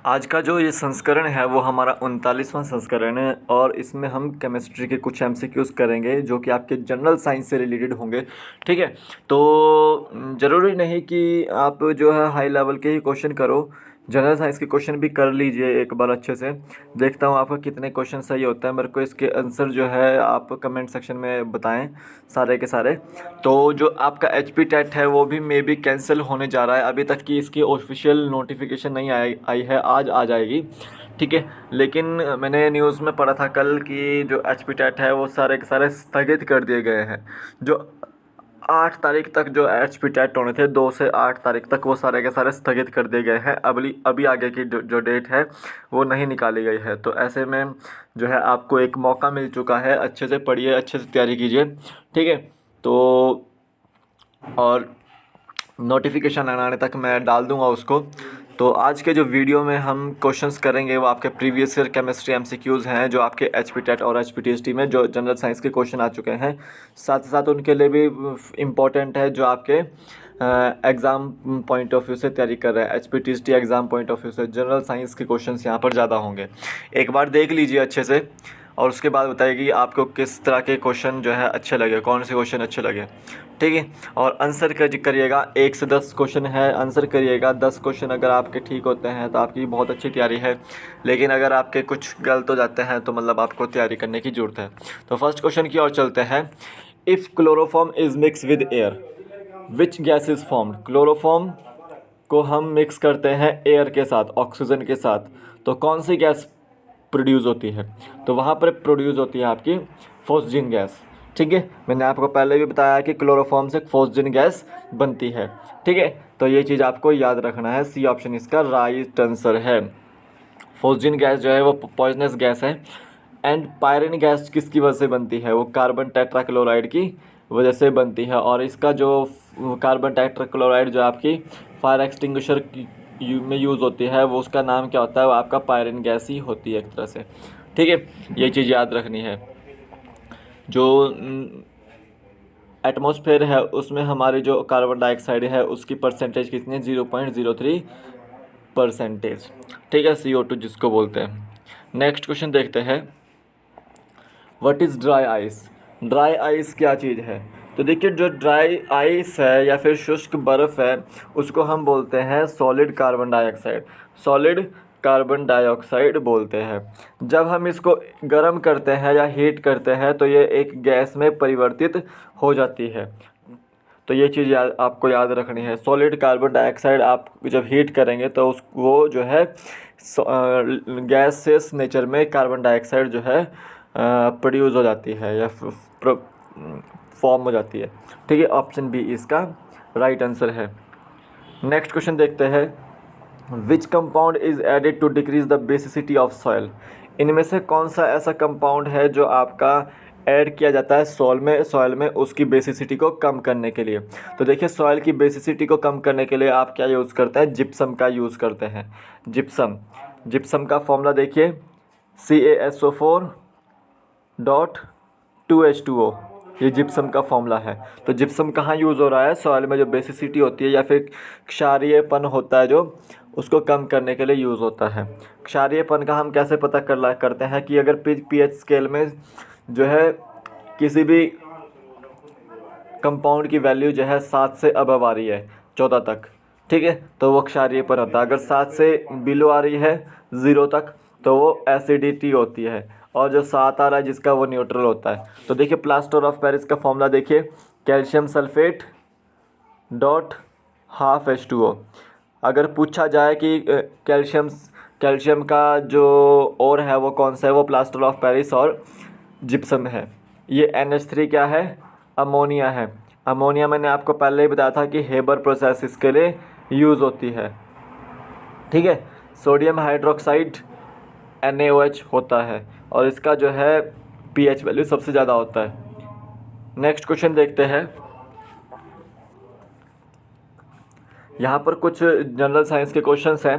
आज का जो ये संस्करण है वो हमारा 39वां संस्करण है और इसमें हम केमिस्ट्री के कुछ एमसीक्यूज़ करेंगे जो कि आपके जनरल साइंस से रिलेटेड होंगे। ठीक है, तो ज़रूरी नहीं कि आप जो है हाई लेवल के ही क्वेश्चन करो, जनरल साइंस के क्वेश्चन भी कर लीजिए एक बार अच्छे से। देखता हूँ आपका कितने क्वेश्चन सही होता है, मेरे को इसके आंसर जो है आप कमेंट सेक्शन में बताएं सारे के सारे। तो जो आपका एचपी टेट है वो भी मे बी कैंसिल होने जा रहा है, अभी तक की इसकी ऑफिशियल नोटिफिकेशन नहीं आई है, आज आ जाएगी। ठीक है, लेकिन मैंने न्यूज़ में पढ़ा था कल कि जो एचपी टेट है वो सारे के सारे स्थगित कर दिए गए हैं। जो 8 तारीख तक जो एचपी टेट होने थे, 2 से 8 तारीख तक, वो सारे के सारे स्थगित कर दिए गए हैं। अभी आगे की जो डेट है वो नहीं निकाली गई है। तो ऐसे में जो है आपको एक मौका मिल चुका है, अच्छे से पढ़िए, अच्छे से तैयारी कीजिए। ठीक है, तो और नोटिफिकेशन आने तक मैं डाल दूंगा उसको। तो आज के जो वीडियो में हम क्वेश्चंस करेंगे वो आपके प्रीवियस ईयर केमिस्ट्री एमसीक्यूज़ हैं जो आपके एचपी टेट और एचपीटीएसटी में जो जनरल साइंस के क्वेश्चन आ चुके हैं। साथ साथ उनके लिए भी इम्पोर्टेंट है जो आपके एग्ज़ाम पॉइंट ऑफ व्यू से तैयारी कर रहे हैं। एचपीटीएसटी एग्ज़ाम पॉइंट ऑफ व्यू से जनरल साइंस के क्वेश्चंस यहाँ पर ज़्यादा होंगे। एक बार देख लीजिए अच्छे से और उसके बाद बताइए कि आपको किस तरह के क्वेश्चन जो है अच्छे लगे, कौन से क्वेश्चन अच्छे लगे। ठीक है, और आंसर करिएगा। 1 से 10 क्वेश्चन है, आंसर करिएगा। 10 क्वेश्चन अगर आपके ठीक होते हैं तो आपकी बहुत अच्छी तैयारी है, लेकिन अगर आपके कुछ गलत हो जाते हैं तो मतलब आपको तैयारी करने की ज़रूरत है। तो फर्स्ट क्वेश्चन की ओर चलते हैं। If chloroform is mix with air which gas is formed. Chloroform को हम मिक्स करते हैं एयर के साथ, ऑक्सीजन के साथ, तो कौन सी गैस प्रोड्यूस होती है? तो वहाँ पर प्रोड्यूस होती है आपकी फॉस्जिन गैस। ठीक है, मैंने आपको पहले भी बताया कि क्लोरोफॉर्म से फॉस्जिन गैस बनती है। ठीक है, तो ये चीज़ आपको याद रखना है। सी ऑप्शन इसका राइट आंसर है। फॉस्जिन गैस जो है वो पॉइजनस गैस है। एंड पायरिन गैस किसकी वजह से बनती है? वो कार्बन टेट्राक्लोराइड की वजह से बनती है। और इसका जो कार्बन टेट्राक्लोराइड जो आपकी फायर एक्सटिंग्विशर में यूज़ होती है, वो उसका नाम क्या होता है? वो आपका पायरिन गैस ही होती है एक तरह से। ठीक है, ये चीज़ याद रखनी है। जो एटमॉस्फेयर है उसमें हमारी जो कार्बन डाइऑक्साइड है उसकी परसेंटेज कितनी है? 0.03%। ठीक है, CO2 जिसको बोलते हैं। नेक्स्ट क्वेश्चन देखते हैं। What is dry ice? Dry ice क्या चीज़ है? तो देखिए, जो ड्राई आइस है या फिर शुष्क बर्फ़ है उसको हम बोलते हैं solid carbon dioxide. Solid carbon dioxide बोलते हैं। जब हम इसको गर्म करते हैं या हीट करते हैं तो ये एक गैस में परिवर्तित हो जाती है। तो ये चीज़ आपको याद रखनी है। सॉलिड कार्बन डाइऑक्साइड आप जब हीट करेंगे तो वो जो है गैसेस नेचर में कार्बन डाइऑक्साइड जो है प्रोड्यूस हो जाती है या फॉर्म हो जाती है। ठीक है, ऑप्शन बी इसका राइट आंसर है। नेक्स्ट क्वेश्चन देखते हैं। Which compound is added to decrease the basicity of soil? इनमें से कौन सा ऐसा कंपाउंड है जो आपका ऐड किया जाता है सॉइल में उसकी बेसिसिटी को कम करने के लिए? तो देखिए, सॉइल की बेसिसिटी को कम करने के लिए आप क्या यूज़ करते हैं? जिप्सम का यूज़ करते हैं। जिप्सम का फॉर्मूला देखिए, CaSO4.2H2O, ये जिप्सम का फॉर्मूला है। तो जिप्सम कहाँ यूज़ हो रहा है? सॉइल में जो बेसिसिटी होती है या फिर क्षारीयपन होता है जो, उसको कम करने के लिए यूज़ होता है। क्षारीयपन का हम कैसे पता करते हैं कि अगर pH स्केल में जो है किसी भी कंपाउंड की वैल्यू जो है 7 से अबव आ रही है, 14 तक, ठीक है, तो वो क्षारीयपन होता है। अगर 7 से बिलो आ रही है 0 तक तो वो एसिडिटी होती है, और जो 7 आ रहा है जिसका वो न्यूट्रल होता है। तो देखिए, प्लास्टर ऑफ पेरिस का फॉर्मूला देखिए, calcium sulphate dot half H2O। अगर पूछा जाए कि कैल्शियम का जो और है वो कौन सा है, वो प्लास्टर ऑफ पेरिस और जिप्सम है। ये NH3 क्या है? अमोनिया है। अमोनिया मैंने आपको पहले ही बताया था कि हेबर प्रोसेस इसके लिए यूज़ होती है। ठीक है, सोडियम हाइड्रोक्साइड NaOH होता है और इसका जो है pH वैल्यू सबसे ज़्यादा होता है। नेक्स्ट क्वेश्चन देखते हैं। यहाँ पर कुछ जनरल साइंस के क्वेश्चंस हैं।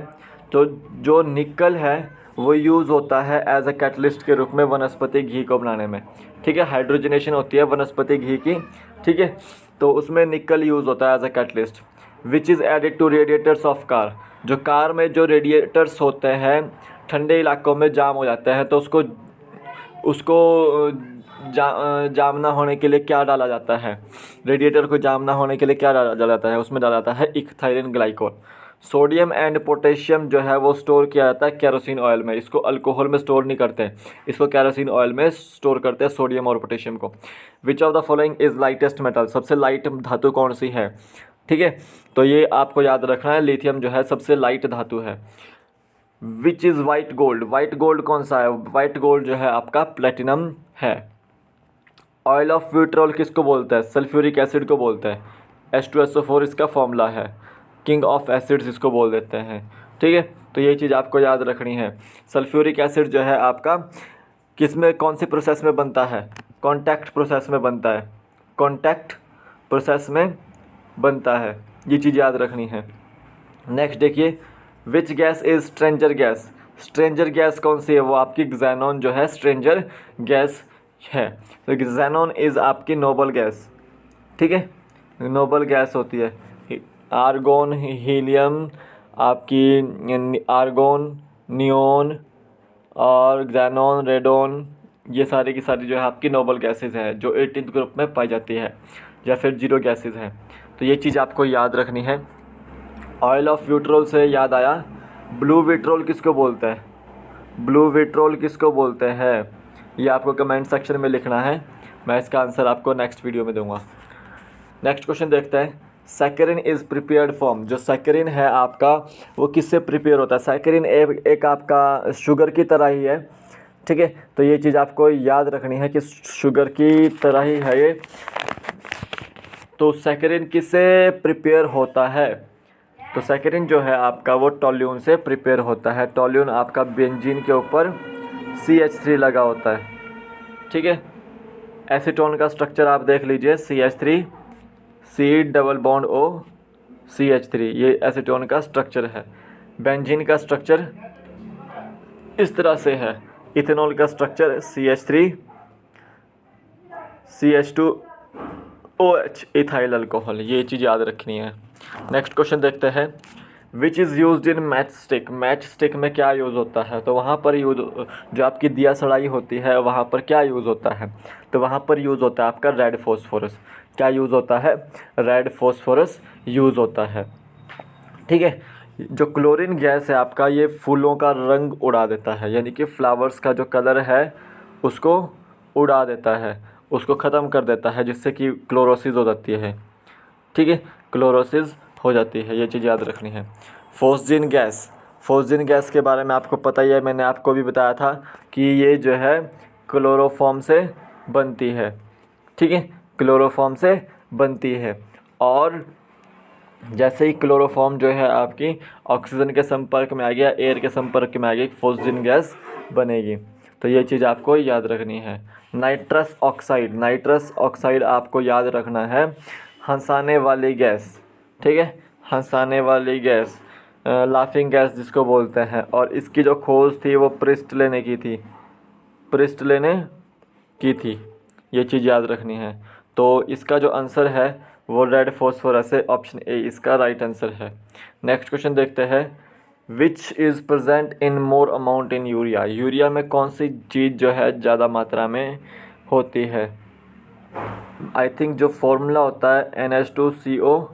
तो जो निकल है वो यूज़ होता है एज अ कैटलिस्ट के रूप में वनस्पति घी को बनाने में। ठीक है, हाइड्रोजनेशन होती है वनस्पति घी की। ठीक है, तो उसमें निकल यूज़ होता है as a catalyst. Which is added to radiators of car? जो कार में जो रेडिएटर्स होते हैं ठंडे इलाकों में जाम हो जाते हैं, तो उसको उसको जाम ना होने के लिए क्या डाला जाता है? रेडिएटर को जाम ना होने के लिए क्या डाला जाता है? उसमें डाला जाता है ethylene glycol. Sodium and potassium जो है वो स्टोर किया जाता है केरोसिन ऑयल में। इसको अल्कोहल में स्टोर नहीं करते, इसको केरोसिन ऑयल में स्टोर करते हैं, सोडियम और पोटेशियम को। Which of the following is lightest metal? सबसे लाइट धातु कौन सी है? ठीक है, तो ये आपको याद रखना है, लिथियम जो है सबसे लाइट धातु है। Which is white gold? White gold कौन सा है? वाइट गोल्ड जो है आपका प्लेटिनम है। ऑयल ऑफ विट्रोल किसको बोलते हैं? सल्फ्यूरिक एसिड को बोलते हैं। H2SO4 इसका फॉर्मूला है। किंग ऑफ एसिड्स इसको बोल देते हैं। ठीक है, तो ये चीज़ आपको याद रखनी है। सल्फ्यूरिक एसिड जो है आपका किस में, कौन सी प्रोसेस में बनता है? कॉन्टैक्ट प्रोसेस में बनता है। कॉन्टैक्ट प्रोसेस में बनता है, ये चीज़ याद रखनी है। नेक्स्ट देखिए, which gas is stranger gas? Stranger gas कौन सी है? वो आपकी ज़ैनॉन जो है स्ट्रेंजर गैस है। तो ज़ैनॉन इज़ आपकी नोबल गैस। ठीक है, नोबल गैस होती है। आर्गोन, हीलियम, आपकी आर्गोन, नियोन और ज़ैनॉन, रेडोन, ये सारी की सारी जो है आपकी नोबल गैसेस है, जो 18th ग्रुप में पाई जाती है, या फिर जीरो गैसेस हैं। तो ये चीज़ आपको याद रखनी है। ऑयल ऑफ विट्रोल से याद आया, ब्लू विट्रोल किसको बोलते हैं? ब्लू विट्रोल किसको बोलते हैं? ये आपको कमेंट सेक्शन में लिखना है, मैं इसका आंसर आपको नेक्स्ट वीडियो में दूंगा। नेक्स्ट क्वेश्चन देखते हैं। Saccharin is prepared from? जो सैकरिन है आपका वो किससे प्रिपेयर होता है? सैकरिन एक आपका शुगर की तरह ही है। ठीक है, तो ये चीज़ आपको याद रखनी है कि शुगर की तरह ही है ये। तो सैकरिन किससे प्रिपेयर होता है? तो सैकरिन जो है आपका वो टोल्यून से प्रिपेयर होता है। टोल्यून आपका बेंजीन के ऊपर CH3 लगा होता है। ठीक है, एसीटोन का स्ट्रक्चर आप देख लीजिए, CH3 C double bond O CH3, ये एसीटोन का स्ट्रक्चर है। बेंजीन का स्ट्रक्चर इस तरह से है। इथेनॉल का structure CH3 CH2OH ethyl alcohol, ये चीज़ याद रखनी है। नेक्स्ट क्वेश्चन देखते हैं। Which is used in match stick? Match stick में क्या यूज़ होता है? तो वहाँ पर यूज, जो आपकी दिया सड़ाई होती है वहाँ पर क्या यूज़ होता है? तो वहाँ पर यूज़ होता है आपका रेड फॉस्फोरस। क्या यूज़ होता है? रेड फॉस्फोरस यूज़ होता है। ठीक है, जो क्लोरीन गैस है आपका, ये फूलों का रंग उड़ा देता है, यानी कि फ्लावर्स का जो कलर है उसको उड़ा देता है, उसको ख़त्म कर देता है, जिससे कि क्लोरोसिस हो जाती है। ठीक है, क्लोरोसिस हो जाती है, ये चीज़ याद रखनी है। फोस्जिन गैस, फोस्जिन गैस के बारे में आपको पता ही है, मैंने आपको भी बताया था कि ये जो है क्लोरोफॉर्म से बनती है। ठीक है, क्लोरोफॉर्म से बनती है, और जैसे ही क्लोरोफॉर्म जो है आपकी ऑक्सीजन के संपर्क में आ गया, एयर के संपर्क में आ गई, फोस्जिन गैस बनेगी। तो ये चीज़ आपको याद रखनी है। नाइट्रस ऑक्साइड, नाइट्रस ऑक्साइड आपको याद रखना है, हंसाने वाली गैस। ठीक है, हंसाने वाली गैस, लाफिंग गैस जिसको बोलते हैं, और इसकी जो खोज थी वो प्रिस्टले ने की थी, प्रिस्टले ने की थी, ये चीज़ याद रखनी है। तो इसका जो आंसर है वो रेड फॉस्फोरस है, ऑप्शन ए इसका राइट आंसर है। नेक्स्ट क्वेश्चन देखते हैं। Which is present in more amount in urea? Urea में कौन सी चीज़ जो है ज़्यादा मात्रा में होती है? आई थिंक जो फॉर्मूला होता है NH2CO,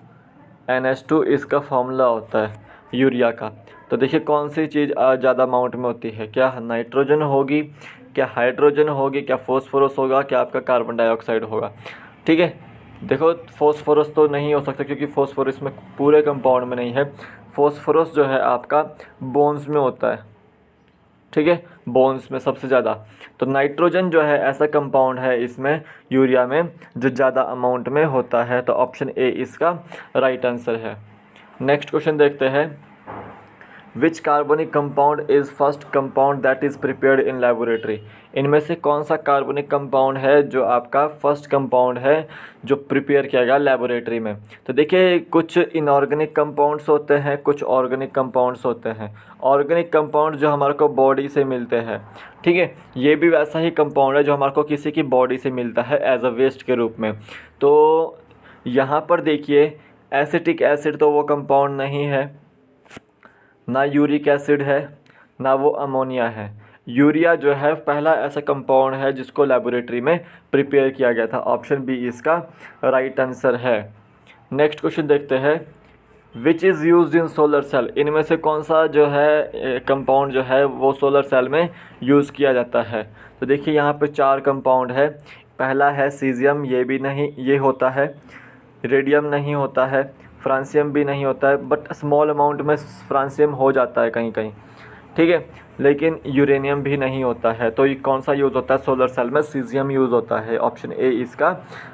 NH2 इसका फॉर्मूला होता है यूरिया का। तो देखिए कौन सी चीज़ ज़्यादा अमाउंट में होती है? क्या नाइट्रोजन होगी, क्या हाइड्रोजन होगी, क्या फॉस्फोरस होगा, क्या आपका कार्बन डाइऑक्साइड होगा? ठीक है, देखो फॉस्फोरस तो नहीं हो सकता, क्योंकि फॉस्फोरस में पूरे कंपाउंड में नहीं है। फॉस्फोरस जो है आपका बोन्स में होता है। ठीक है, बोन्स में सबसे ज़्यादा। तो नाइट्रोजन जो है ऐसा कंपाउंड है इसमें, यूरिया में, जो ज़्यादा अमाउंट में होता है। तो ऑप्शन ए इसका राइट आंसर है। नेक्स्ट क्वेश्चन देखते हैं। Which carbonic compound is first compound that is prepared in laboratory? इनमें से कौन सा कार्बोनिक कंपाउंड है जो आपका फर्स्ट कंपाउंड है जो प्रिपेयर किया गया लेबोरेटरी में? तो देखिए कुछ इनऑर्गेनिक कंपाउंड्स होते हैं, कुछ ऑर्गेनिक कंपाउंड्स होते हैं। ऑर्गेनिक कंपाउंड जो हमारे को बॉडी से मिलते हैं, ठीक है, ये भी वैसा ही कंपाउंड है जो हमारे को किसी की बॉडी से मिलता है एज अ वेस्ट के रूप में। तो यहाँ पर देखिए एसिटिक एसिड तो वो कंपाउंड नहीं है, ना यूरिक एसिड है, ना वो अमोनिया है। यूरिया जो है पहला ऐसा कंपाउंड है जिसको लेबोरेटरी में प्रिपेयर किया गया था। ऑप्शन बी इसका राइट आंसर है। नेक्स्ट क्वेश्चन देखते हैं, which is used in solar cell. इनमें से कौन सा जो है कंपाउंड जो है वो सोलर सेल में यूज़ किया जाता है। तो देखिए यहाँ पे 4 कंपाउंड है। पहला है सीजियम, ये भी नहीं ये होता है। रेडियम नहीं होता है, फ्रांसियम भी नहीं होता है, बट स्मॉल अमाउंट में फ्रांसियम हो जाता है कहीं कहीं, ठीक है। लेकिन यूरेनियम भी नहीं होता है। तो ये कौन सा यूज़ होता है सोलर सेल में? सीजियम यूज़ होता है। ऑप्शन ए इसका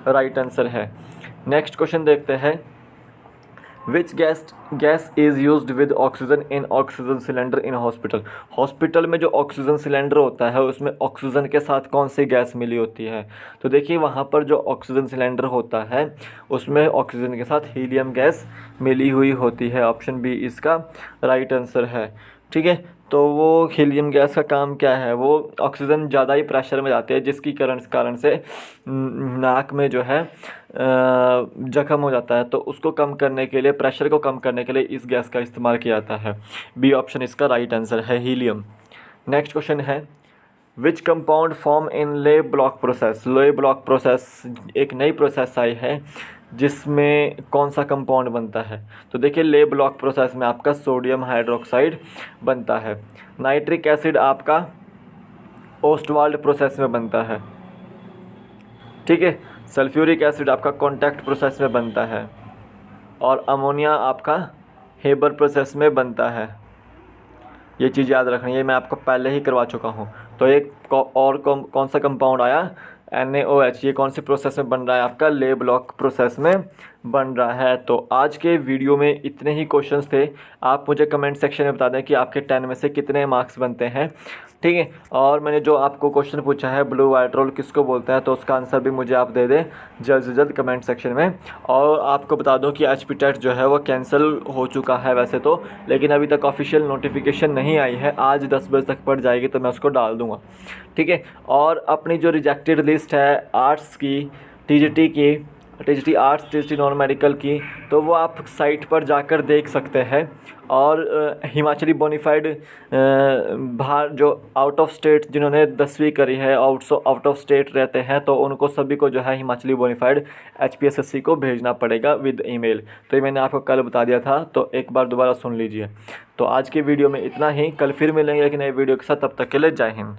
राइट आंसर है। नेक्स्ट क्वेश्चन देखते हैं, which gas is used with oxygen in oxygen cylinder in hospital. Hospital में जो ऑक्सीजन सिलेंडर होता है उसमें ऑक्सीजन के साथ कौन सी गैस मिली होती है? तो देखिए वहाँ पर जो ऑक्सीजन सिलेंडर होता है उसमें ऑक्सीजन के साथ हीलियम गैस मिली हुई होती है। ऑप्शन बी इसका राइट आंसर है, ठीक है। तो वो हीलियम गैस का काम क्या है? वो ऑक्सीजन ज़्यादा ही प्रेशर में जाती है जिसकी कारण से नाक में जो है जख्म हो जाता है। तो उसको कम करने के लिए, प्रेशर को कम करने के लिए इस गैस का इस्तेमाल किया जाता है। बी ऑप्शन इसका राइट आंसर है, हीलियम। नेक्स्ट क्वेश्चन है, विच कंपाउंड फॉर्म इन ले ब्लॉक प्रोसेस। ले ब्लॉक प्रोसेस एक नई प्रोसेस आई है जिसमें कौन सा कंपाउंड बनता है? तो देखिए ले ब्लॉक प्रोसेस में आपका सोडियम हाइड्रोक्साइड बनता है। नाइट्रिक एसिड आपका ओस्टवाल्ड प्रोसेस में बनता है, ठीक है। सल्फ्यूरिक एसिड आपका कॉन्टैक्ट प्रोसेस में बनता है और अमोनिया आपका हेबर प्रोसेस में बनता है। ये चीज़ याद रखनी है, मैं आपको पहले ही करवा चुका हूँ। तो एक और कौन सा कंपाउंड आया? NaOH। ये कौन से प्रोसेस में बन रहा है? आपका ले ब्लॉक प्रोसेस में बन रहा है। तो आज के वीडियो में इतने ही क्वेश्चंस थे। आप मुझे कमेंट सेक्शन में बता दें कि आपके 10 में से कितने मार्क्स बनते हैं, ठीक है। और मैंने जो आपको क्वेश्चन पूछा है ब्लू वाइट रोल किसको बोलते हैं, तो उसका आंसर भी मुझे आप दे दें जल्द से जल्द कमेंट सेक्शन में। और आपको बता दूं कि HP टेट जो है वो कैंसिल हो चुका है वैसे तो, लेकिन अभी तक ऑफिशियल नोटिफिकेशन नहीं आई है। आज 10 बजे तक पड़ जाएगी तो मैं उसको डाल दूँगा, ठीक है। और अपनी जो रिजेक्टेड लिस्ट है आर्ट्स की, TGT की, TGT arts, TGT non medical की, तो वो आप साइट पर जाकर देख सकते हैं। और हिमाचली बोनीफाइड बाहर जो आउट ऑफ स्टेट जिन्होंने 10वीं करी है, आउट ऑफ स्टेट रहते हैं, तो उनको सभी को जो है हिमाचली बोनीफाइड HPSSC को भेजना पड़ेगा विद ईमेल। तो ये मैंने आपको कल बता दिया था, तो एक बार दोबारा सुन लीजिए। तो आज की वीडियो में इतना ही, कल फिर मिलेंगे एक नए वीडियो के साथ। तब तक के लिए जय हिंद।